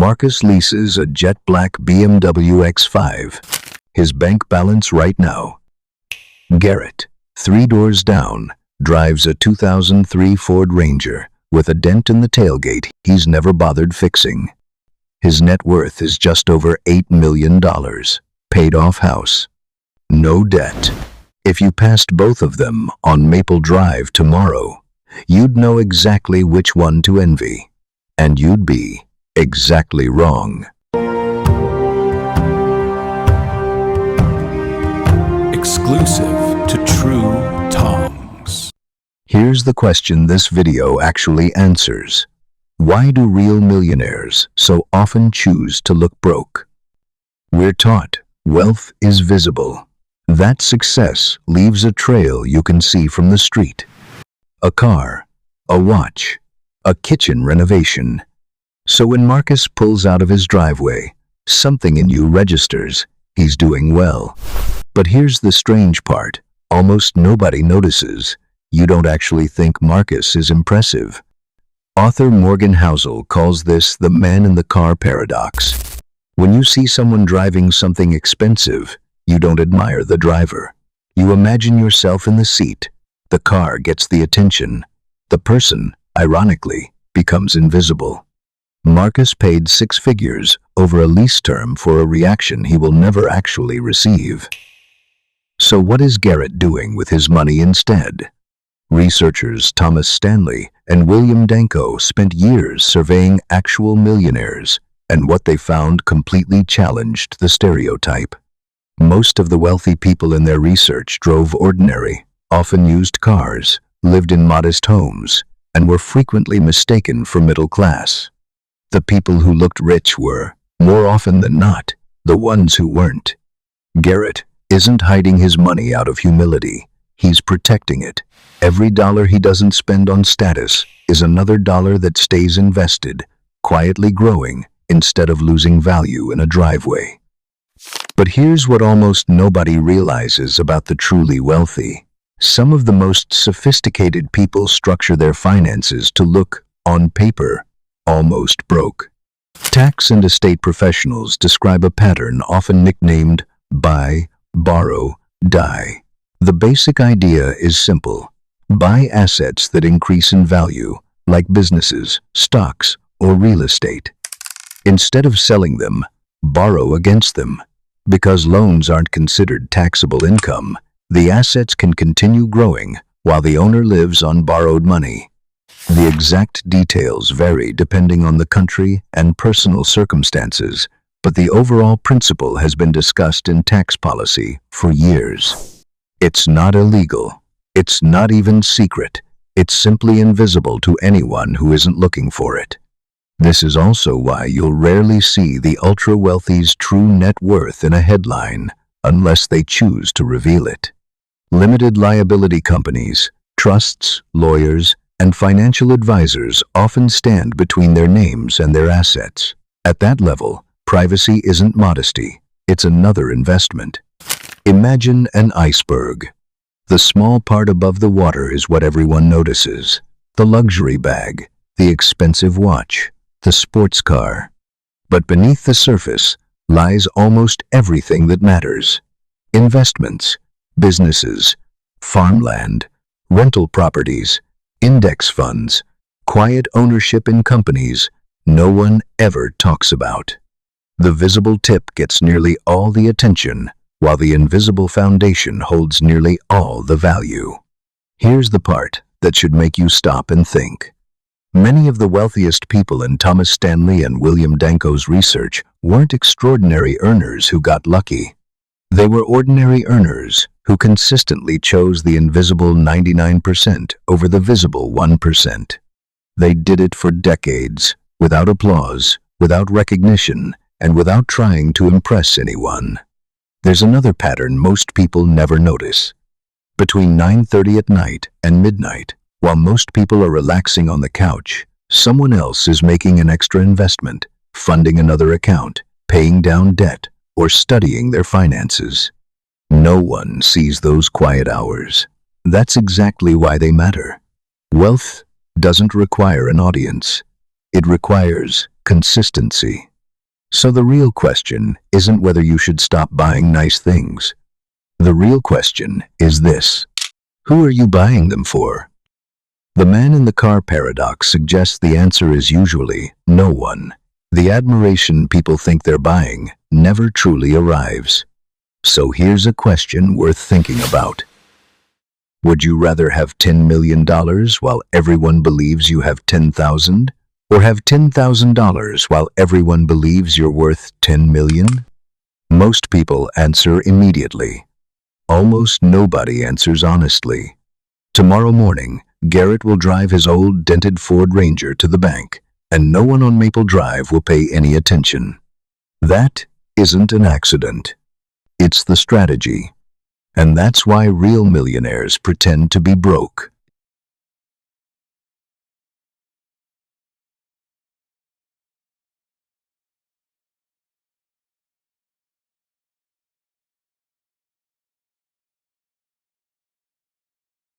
Marcus leases a jet black BMW X5. His bank balance right now. Garrett, 3 doors down, drives a 2003 Ford Ranger with a dent in the tailgate he's never bothered fixing. His net worth is just over $8 million. Paid off house. No debt. If you passed both of them on Maple Drive tomorrow, you'd know exactly which one to envy. And you'd be exactly wrong. Exclusive to True Tongs. Here's the question this video actually answers. Why do real millionaires so often choose to look broke? We're taught wealth is visible. That success leaves a trail you can see from the street. A car, a watch, a kitchen renovation. So when Marcus pulls out of his driveway, something in you registers he's doing well. But here's the strange part. Almost nobody notices. You don't actually think Marcus is impressive. Author Morgan Housel calls this the man in the car paradox. When you see someone driving something expensive, you don't admire the driver. You imagine yourself in the seat. The car gets the attention. The person, ironically, becomes invisible. Marcus paid 6 figures over a lease term for a reaction he will never actually receive. So what is Garrett doing with his money instead? Researchers Thomas Stanley and William Danko spent years surveying actual millionaires, and what they found completely challenged the stereotype. Most of the wealthy people in their research drove ordinary, often used cars, lived in modest homes, and were frequently mistaken for middle class. The people who looked rich were, more often than not, the ones who weren't. Garrett isn't hiding his money out of humility. He's protecting it. Every dollar he doesn't spend on status is another dollar that stays invested, quietly growing instead of losing value in a driveway. But here's what almost nobody realizes about the truly wealthy. Some of the most sophisticated people structure their finances to look, on paper, almost broke. Tax and estate professionals describe a pattern often nicknamed buy, borrow, die. The basic idea is simple. Buy assets that increase in value, like businesses, stocks, or real estate. Instead of selling them, borrow against them. Because loans aren't considered taxable income, the assets can continue growing while the owner lives on borrowed money. The exact details vary depending on the country and personal circumstances, but the overall principle has been discussed in tax policy for years. It's not illegal. It's not even secret. It's simply invisible to anyone who isn't looking for it. This is also why you'll rarely see the ultra-wealthy's true net worth in a headline, unless they choose to reveal it. Limited liability companies, trusts, lawyers, and financial advisors often stand between their names and their assets. At that level, privacy isn't modesty, it's another investment. Imagine an iceberg. The small part above the water is what everyone notices. The luxury bag, the expensive watch, the sports car. But beneath the surface lies almost everything that matters. Investments, businesses, farmland, rental properties, index funds, quiet ownership in companies no one ever talks about. The visible tip gets nearly all the attention, while the invisible foundation holds nearly all the value. Here's the part that should make you stop and think. Many of the wealthiest people in Thomas Stanley and William Danko's research weren't extraordinary earners who got lucky. They were ordinary earners who consistently chose the invisible 99% over the visible 1%. They did it for decades, without applause, without recognition, and without trying to impress anyone. There's another pattern most people never notice. Between 9:30 at night and midnight, while most people are relaxing on the couch, someone else is making an extra investment, funding another account, paying down debt, or studying their finances. No one sees those quiet hours. That's exactly why they matter. Wealth doesn't require an audience. It requires consistency. So the real question isn't whether you should stop buying nice things. The real question is this: who are you buying them for? The man in the car paradox suggests the answer is usually no one. The admiration people think they're buying never truly arrives. So here's a question worth thinking about. Would you rather have $10 million while everyone believes you have 10,000? Or have $10,000 while everyone believes you're worth 10 million? Most people answer immediately. Almost nobody answers honestly. Tomorrow morning, Garrett will drive his old dented Ford Ranger to the bank, and no one on Maple Drive will pay any attention. That isn't an accident. It's the strategy. And that's why real millionaires pretend to be broke.